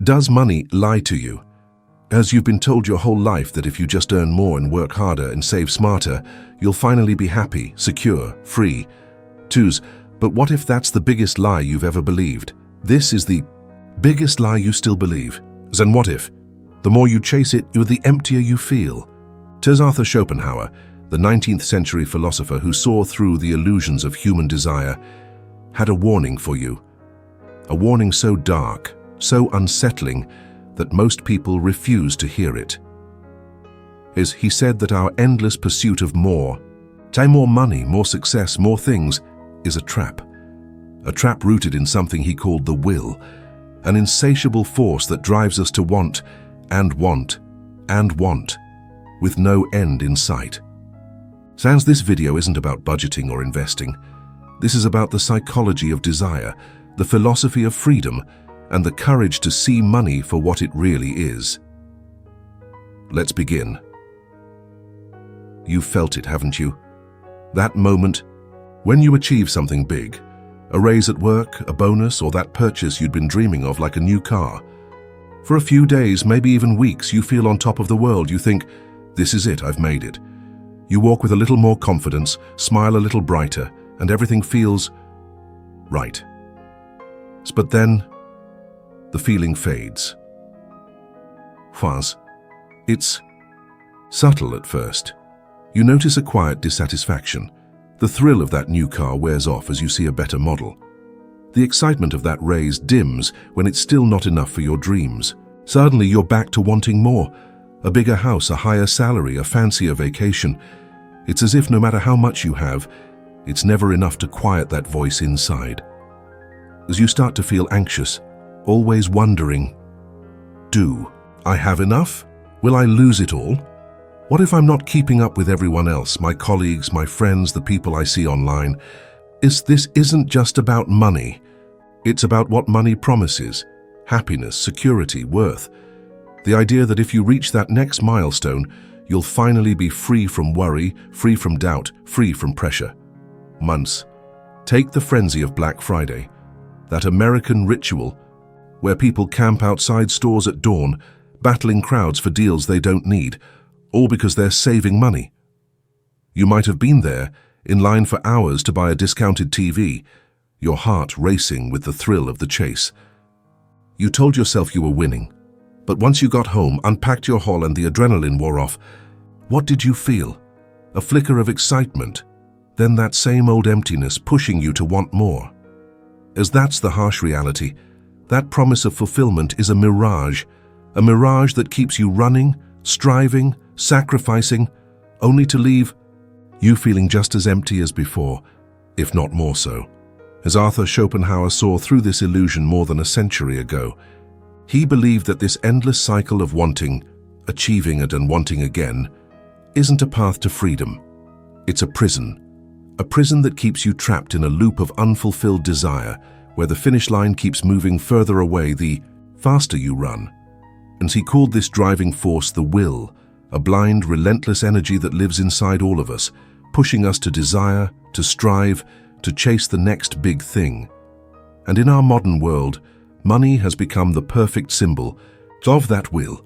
Does money lie to you? As you've been told your whole life that if you just earn more and work harder and save smarter, you'll finally be happy, secure, free. Twos, but what if that's the biggest lie you've ever believed? This is the biggest lie you still believe. Then what if? The more you chase it, the emptier you feel. Tis Arthur Schopenhauer, the 19th century philosopher who saw through the illusions of human desire, had a warning for you. A warning so dark, so unsettling, that most people refuse to hear it. He said that our endless pursuit of more money, more success, more things, is a trap rooted in something he called the will, an insatiable force that drives us to want and want and want, with no end in sight. Sans, this video isn't about budgeting or investing. This is about the psychology of desire, the philosophy of freedom, and the courage to see money for what it really is. Let's begin. You've felt it, haven't you? That moment when you achieve something big, a raise at work, a bonus, or that purchase you'd been dreaming of, like a new car. For a few days, maybe even weeks, you feel on top of the world. You think, this is it, I've made it. You walk with a little more confidence, smile a little brighter, and everything feels right. But then, the feeling fades. It's subtle at first. You notice a quiet dissatisfaction. The thrill of that new car wears off as you see a better model. The excitement of that raise dims when it's still not enough for your dreams. Suddenly you're back to wanting more. A bigger house, a higher salary, a fancier vacation. It's as if no matter how much you have, it's never enough to quiet that voice inside. As you start to feel anxious, always wondering, do I have enough? Will I lose it all? What if I'm not keeping up with everyone else, my colleagues, my friends, the people I see online? This isn't just about money. It's about what money promises: happiness, security, worth. The idea that if you reach that next milestone, you'll finally be free from worry, free from doubt, free from pressure. Months. Take the frenzy of Black Friday, that American ritual where people camp outside stores at dawn, battling crowds for deals they don't need, all because they're saving money. You might have been there, in line for hours to buy a discounted TV, your heart racing with the thrill of the chase. You told yourself you were winning, but once you got home, unpacked your haul and the adrenaline wore off, what did you feel? A flicker of excitement, then that same old emptiness pushing you to want more. As that's the harsh reality, that promise of fulfillment is a mirage that keeps you running, striving, sacrificing, only to leave you feeling just as empty as before, if not more so. As Arthur Schopenhauer saw through this illusion more than a century ago, he believed that this endless cycle of wanting, achieving it and wanting again, isn't a path to freedom. It's a prison that keeps you trapped in a loop of unfulfilled desire, where the finish line keeps moving further away the faster you run. And he called this driving force the will, a blind, relentless energy that lives inside all of us, pushing us to desire, to strive, to chase the next big thing. And in our modern world, money has become the perfect symbol of that will.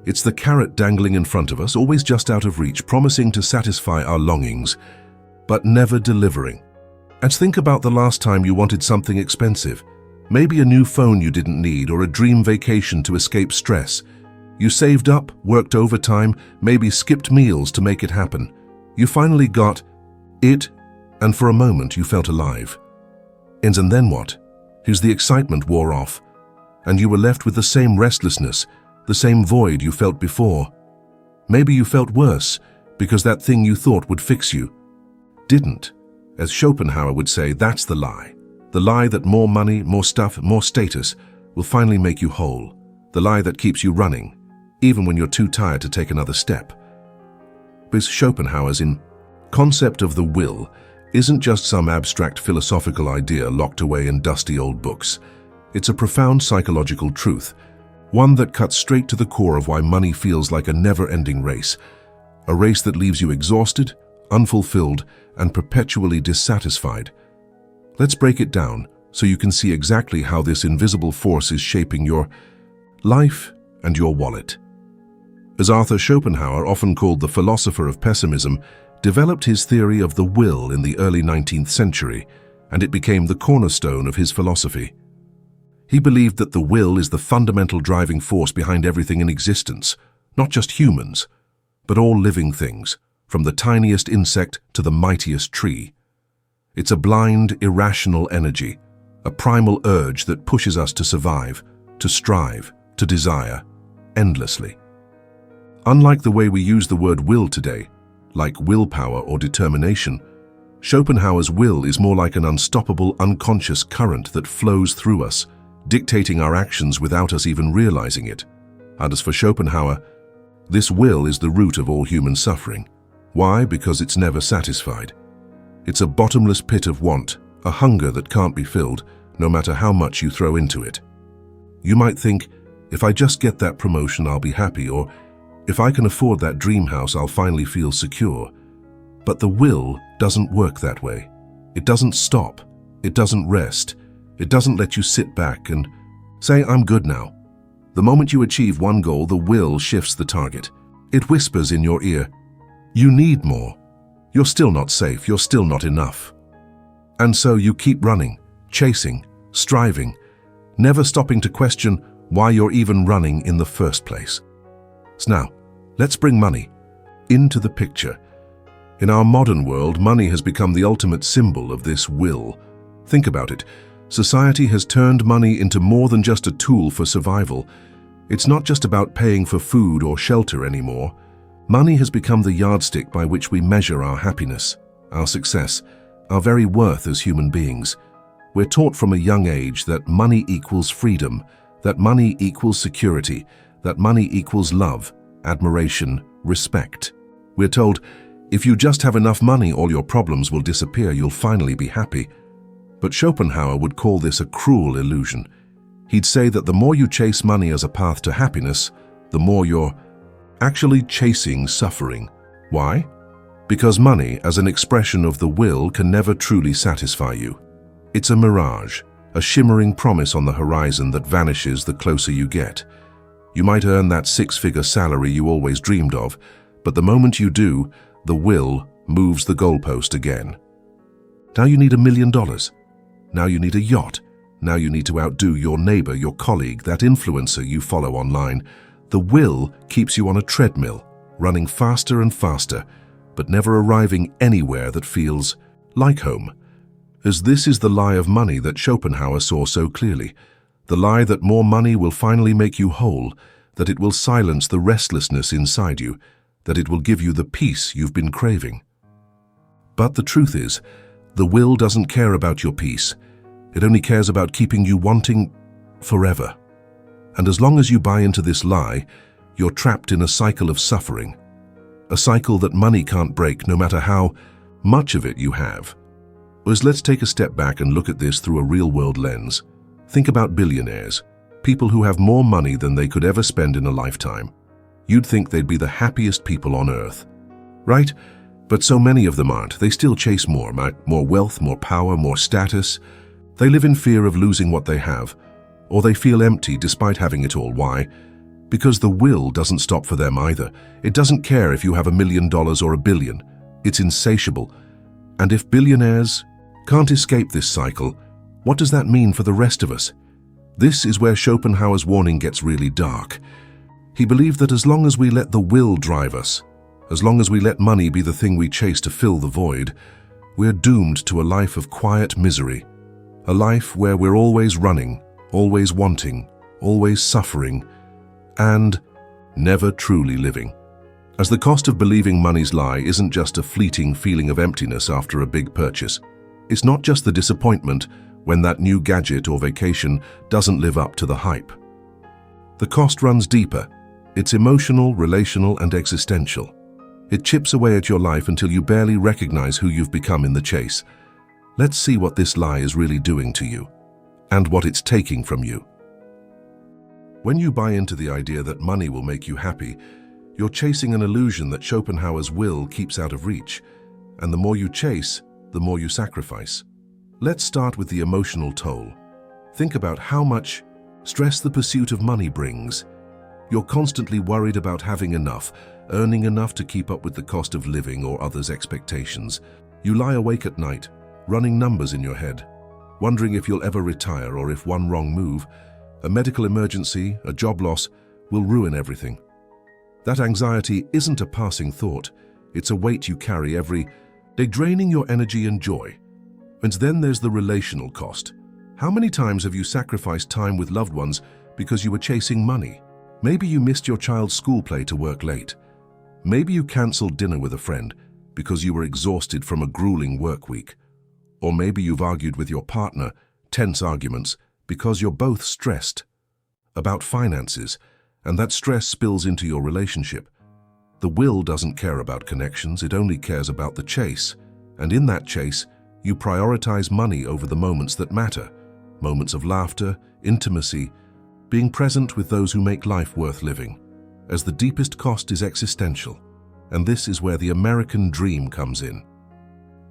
It's the carrot dangling in front of us, always just out of reach, promising to satisfy our longings, but never delivering. And think about the last time you wanted something expensive. Maybe a new phone you didn't need, or a dream vacation to escape stress. You saved up, worked overtime, maybe skipped meals to make it happen. You finally got it, and for a moment you felt alive. And then what? As the excitement wore off, and you were left with the same restlessness, the same void you felt before. Maybe you felt worse, because that thing you thought would fix you didn't. As Schopenhauer would say, that's the lie. The lie that more money, more stuff, more status will finally make you whole. The lie that keeps you running, even when you're too tired to take another step. Because Schopenhauer's concept of the will isn't just some abstract philosophical idea locked away in dusty old books. It's a profound psychological truth, one that cuts straight to the core of why money feels like a never-ending race, a race that leaves you exhausted, unfulfilled, and perpetually dissatisfied. Let's break it down so you can see exactly how this invisible force is shaping your life and your wallet. As Arthur Schopenhauer, often called the philosopher of pessimism, developed his theory of the will in the early 19th century, and it became the cornerstone of his philosophy. He believed that the will is the fundamental driving force behind everything in existence, not just humans, but all living things, from the tiniest insect to the mightiest tree. It's a blind, irrational energy, a primal urge that pushes us to survive, to strive, to desire, endlessly. Unlike the way we use the word will today, like willpower or determination, Schopenhauer's will is more like an unstoppable, unconscious current that flows through us, dictating our actions without us even realizing it. And as for Schopenhauer, this will is the root of all human suffering. Why? Because it's never satisfied. It's a bottomless pit of want, a hunger that can't be filled, no matter how much you throw into it. You might think, if I just get that promotion, I'll be happy, or if I can afford that dream house, I'll finally feel secure. But the will doesn't work that way. It doesn't stop. It doesn't rest. It doesn't let you sit back and say, I'm good now. The moment you achieve one goal, the will shifts the target. It whispers in your ear, you need more. You're still not safe. You're still not enough. And so you keep running, chasing, striving, never stopping to question why you're even running in the first place. So now, let's bring money into the picture. In our modern world, money has become the ultimate symbol of this will. Think about it. Society has turned money into more than just a tool for survival. It's not just about paying for food or shelter anymore. Money has become the yardstick by which we measure our happiness, our success, our very worth as human beings. We're taught from a young age that money equals freedom, that money equals security, that money equals love, admiration, respect. We're told, if you just have enough money, all your problems will disappear, you'll finally be happy. But Schopenhauer would call this a cruel illusion. He'd say that the more you chase money as a path to happiness, the more you're actually chasing suffering. Why? Because money, as an expression of the will, can never truly satisfy you. It's a mirage, a shimmering promise on the horizon that vanishes the closer you get. You might earn that six-figure salary you always dreamed of, but the moment you do, the will moves the goalpost again. Now you need $1 million. Now you need a yacht. Now you need to outdo your neighbor, your colleague, that influencer you follow online. The will keeps you on a treadmill, running faster and faster, but never arriving anywhere that feels like home. As this is the lie of money that Schopenhauer saw so clearly, the lie that more money will finally make you whole, that it will silence the restlessness inside you, that it will give you the peace you've been craving. But the truth is, the will doesn't care about your peace. It only cares about keeping you wanting forever. And as long as you buy into this lie, you're trapped in a cycle of suffering, a cycle that money can't break no matter how much of it you have. Let's take a step back and look at this through a real-world lens. Think about billionaires, people who have more money than they could ever spend in a lifetime. You'd think they'd be the happiest people on earth, right? But so many of them aren't. They still chase more wealth, more power, more status. They live in fear of losing what they have, or they feel empty despite having it all. Why? Because the will doesn't stop for them either. It doesn't care if you have $1 million or $1 billion. It's insatiable. And if billionaires can't escape this cycle, what does that mean for the rest of us? This is where Schopenhauer's warning gets really dark. He believed that as long as we let the will drive us, as long as we let money be the thing we chase to fill the void, we're doomed to a life of quiet misery, a life where we're always running, always wanting, always suffering, and never truly living. As the cost of believing money's lie isn't just a fleeting feeling of emptiness after a big purchase. It's not just the disappointment when that new gadget or vacation doesn't live up to the hype. The cost runs deeper. It's emotional, relational, and existential. It chips away at your life until you barely recognize who you've become in the chase. Let's see what this lie is really doing to you, and what it's taking from you. When you buy into the idea that money will make you happy, you're chasing an illusion that Schopenhauer's will keeps out of reach, and the more you chase, the more you sacrifice. Let's start with the emotional toll. Think about how much stress the pursuit of money brings. You're constantly worried about having enough, earning enough to keep up with the cost of living or others' expectations. You lie awake at night, running numbers in your head, wondering if you'll ever retire or if one wrong move, a medical emergency, a job loss, will ruin everything. That anxiety isn't a passing thought. It's a weight you carry every day, draining your energy and joy. And then there's the relational cost. How many times have you sacrificed time with loved ones because you were chasing money? Maybe you missed your child's school play to work late. Maybe you cancelled dinner with a friend because you were exhausted from a grueling work week. Or maybe you've argued with your partner, tense arguments, because you're both stressed about finances, and that stress spills into your relationship. The will doesn't care about connections, it only cares about the chase. And in that chase, you prioritize money over the moments that matter. Moments of laughter, intimacy, being present with those who make life worth living, as the deepest cost is existential. And this is where the American dream comes in.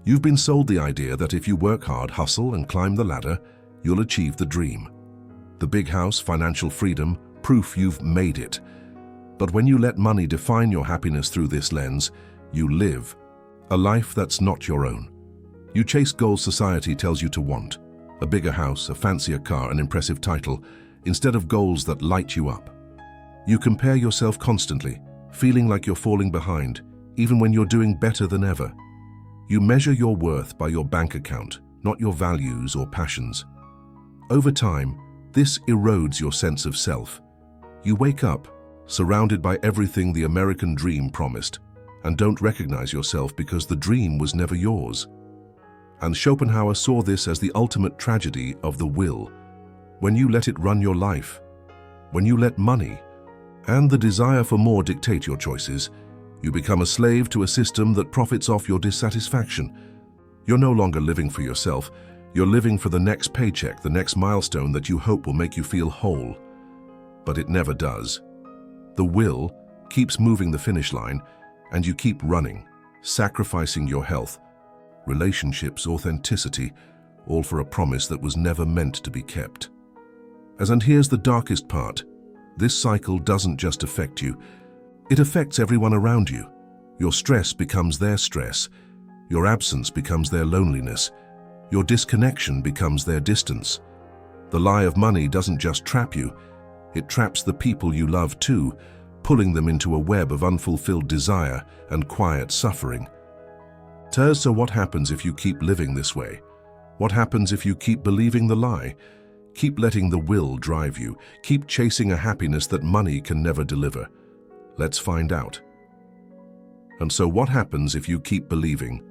You've been sold the idea that if you work hard, hustle, and climb the ladder, you'll achieve the dream. The big house, financial freedom, proof you've made it. But when you let money define your happiness through this lens, you live a life that's not your own. You chase goals society tells you to want, a bigger house, a fancier car, an impressive title, instead of goals that light you up. You compare yourself constantly, feeling like you're falling behind, even when you're doing better than ever. You measure your worth by your bank account, not your values or passions. Over time, this erodes your sense of self. You wake up, surrounded by everything the American dream promised, and don't recognize yourself because the dream was never yours. And Schopenhauer saw this as the ultimate tragedy of the will. When you let it run your life, when you let money and the desire for more dictate your choices, you become a slave to a system that profits off your dissatisfaction. You're no longer living for yourself, you're living for the next paycheck, the next milestone that you hope will make you feel whole. But it never does. The will keeps moving the finish line, and you keep running, sacrificing your health, relationships, authenticity, all for a promise that was never meant to be kept. And here's the darkest part. This cycle doesn't just affect you, it affects everyone around you. Your stress becomes their stress, your absence becomes their loneliness, your disconnection becomes their distance. The lie of money doesn't just trap you, it traps the people you love too, pulling them into a web of unfulfilled desire and quiet suffering. So what happens if you keep living this way? What happens if you keep believing the lie? Keep letting the will drive you. Keep chasing a happiness that money can never deliver. Let's find out. And so what happens if you keep believing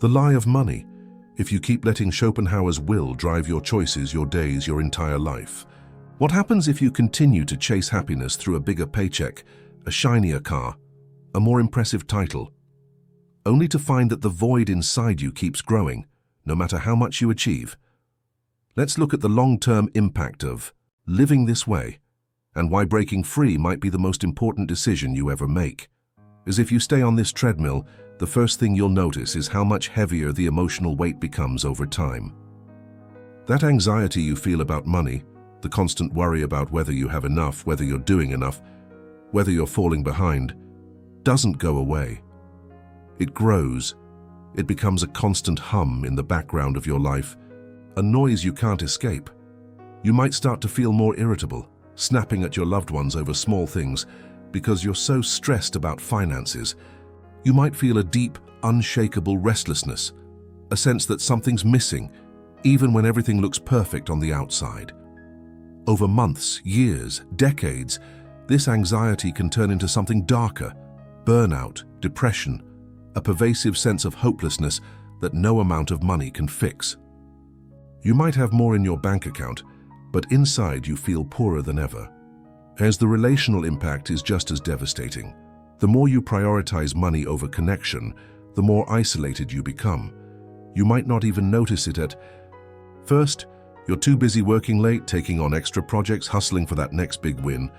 the lie of money? If you keep letting Schopenhauer's will drive your choices, your days, your entire life? What happens if you continue to chase happiness through a bigger paycheck, a shinier car, a more impressive title, only to find that the void inside you keeps growing, no matter how much you achieve? Let's look at the long-term impact of living this way, and why breaking free might be the most important decision you ever make. As if you stay on this treadmill, the first thing you'll notice is how much heavier the emotional weight becomes over time. That anxiety you feel about money, the constant worry about whether you have enough, whether you're doing enough, whether you're falling behind, doesn't go away. It grows. It becomes a constant hum in the background of your life, a noise you can't escape. You might start to feel more irritable, snapping at your loved ones over small things because you're so stressed about finances. You might feel a deep, unshakable restlessness, a sense that something's missing, even when everything looks perfect on the outside. Over months, years, decades, this anxiety can turn into something darker: burnout, depression, a pervasive sense of hopelessness that no amount of money can fix. You might have more in your bank account, but inside you feel poorer than ever. As the relational impact is just as devastating. The more you prioritize money over connection, the more isolated you become. You might not even notice it at first. You're too busy working late, taking on extra projects, hustling for that next big win.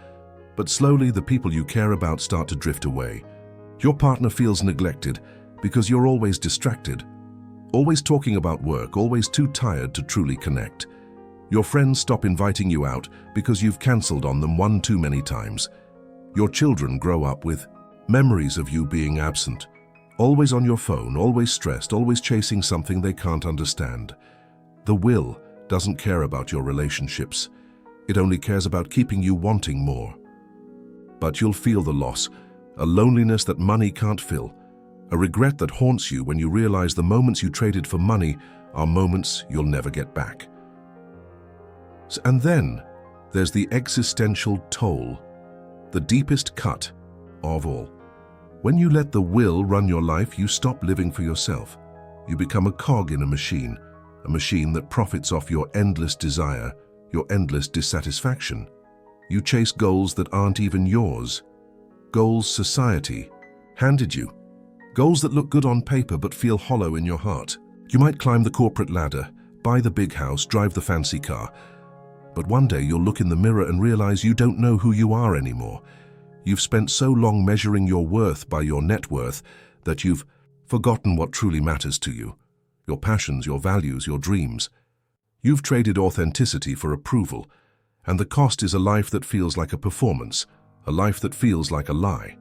But slowly, the people you care about start to drift away. Your partner feels neglected because you're always distracted, always talking about work, always too tired to truly connect. Your friends stop inviting you out because you've cancelled on them one too many times. Your children grow up with memories of you being absent, always on your phone, always stressed, always chasing something they can't understand. The will doesn't care about your relationships. It only cares about keeping you wanting more. But you'll feel the loss, a loneliness that money can't fill, a regret that haunts you when you realize the moments you traded for money are moments you'll never get back. And then there's the existential toll, the deepest cut of all. When you let the will run your life, you stop living for yourself. You become a cog in a machine that profits off your endless desire, your endless dissatisfaction. You chase goals that aren't even yours, goals society handed you, goals that look good on paper but feel hollow in your heart. You might climb the corporate ladder, buy the big house, drive the fancy car, but one day you'll look in the mirror and realize you don't know who you are anymore. You've spent so long measuring your worth by your net worth that you've forgotten what truly matters to you, your passions, your values, your dreams. You've traded authenticity for approval, and the cost is a life that feels like a performance, a life that feels like a lie.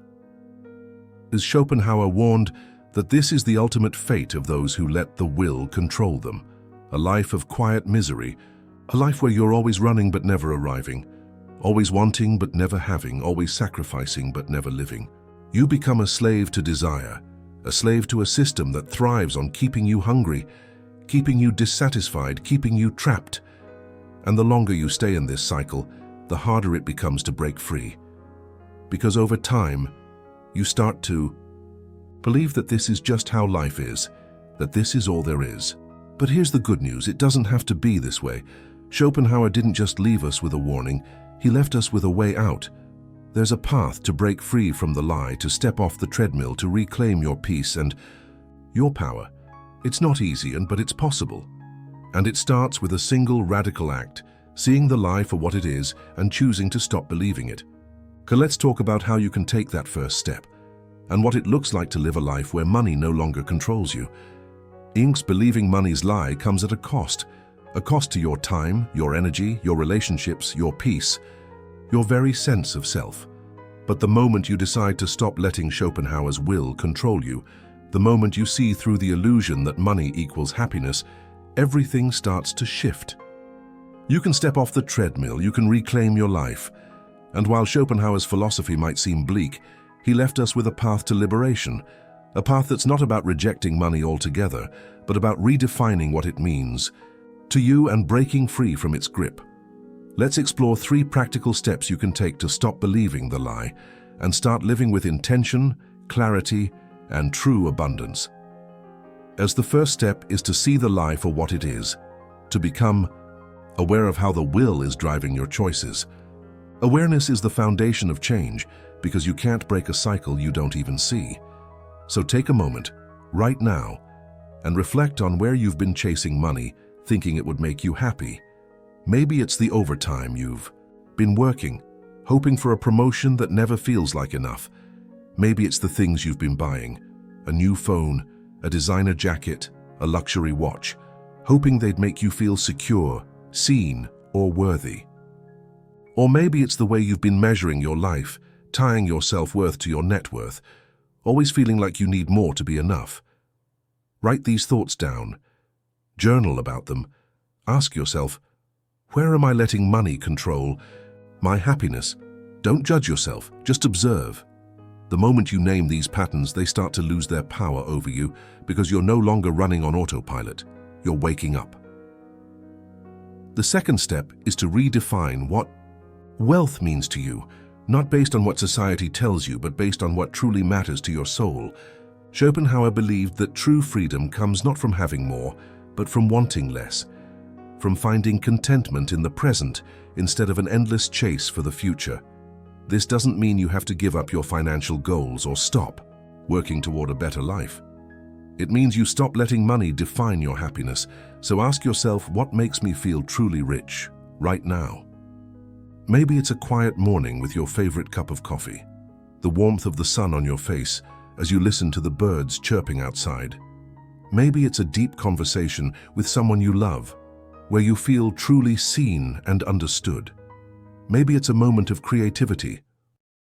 As Schopenhauer warned that this is the ultimate fate of those who let the will control them, a life of quiet misery, a life where you're always running but never arriving, always wanting but never having, always sacrificing but never living. You become a slave to desire, a slave to a system that thrives on keeping you hungry, keeping you dissatisfied, keeping you trapped. And the longer you stay in this cycle, the harder it becomes to break free. Because over time, you start to believe that this is just how life is, that this is all there is. But here's the good news, it doesn't have to be this way. Schopenhauer didn't just leave us with a warning, he left us with a way out. There's a path to break free from the lie, to step off the treadmill, to reclaim your peace and your power. It's not easy, but it's possible. And it starts with a single radical act, seeing the lie for what it is and choosing to stop believing it. Let's talk about how you can take that first step, and what it looks like to live a life where money no longer controls you. Believing money's lie comes at a cost to your time, your energy, your relationships, your peace, your very sense of self. But the moment you decide to stop letting Schopenhauer's will control you, the moment you see through the illusion that money equals happiness, everything starts to shift. You can step off the treadmill, you can reclaim your life. And while Schopenhauer's philosophy might seem bleak, he left us with a path to liberation, a path that's not about rejecting money altogether, but about redefining what it means to you and breaking free from its grip. Let's explore 3 practical steps you can take to stop believing the lie and start living with intention, clarity, and true abundance. As the first step is to see the lie for what it is, to become aware of how the will is driving your choices. Awareness is the foundation of change because you can't break a cycle you don't even see. So take a moment, right now, and reflect on where you've been chasing money, thinking it would make you happy. Maybe it's the overtime you've been working, hoping for a promotion that never feels like enough. Maybe it's the things you've been buying, a new phone, a designer jacket, a luxury watch, hoping they'd make you feel secure, seen, or worthy. Or maybe it's the way you've been measuring your life, tying your self-worth to your net worth, always feeling like you need more to be enough. Write these thoughts down. Journal about them. Ask yourself, where am I letting money control my happiness? Don't judge yourself, just observe. The moment you name these patterns, they start to lose their power over you because you're no longer running on autopilot. You're waking up. The second step is to redefine what wealth means to you, not based on what society tells you, but based on what truly matters to your soul. Schopenhauer believed that true freedom comes not from having more, but from wanting less, from finding contentment in the present instead of an endless chase for the future. This doesn't mean you have to give up your financial goals or stop working toward a better life. It means you stop letting money define your happiness. So ask yourself, what makes me feel truly rich right now? Maybe it's a quiet morning with your favorite cup of coffee, the warmth of the sun on your face as you listen to the birds chirping outside. Maybe it's a deep conversation with someone you love, where you feel truly seen and understood. Maybe it's a moment of creativity,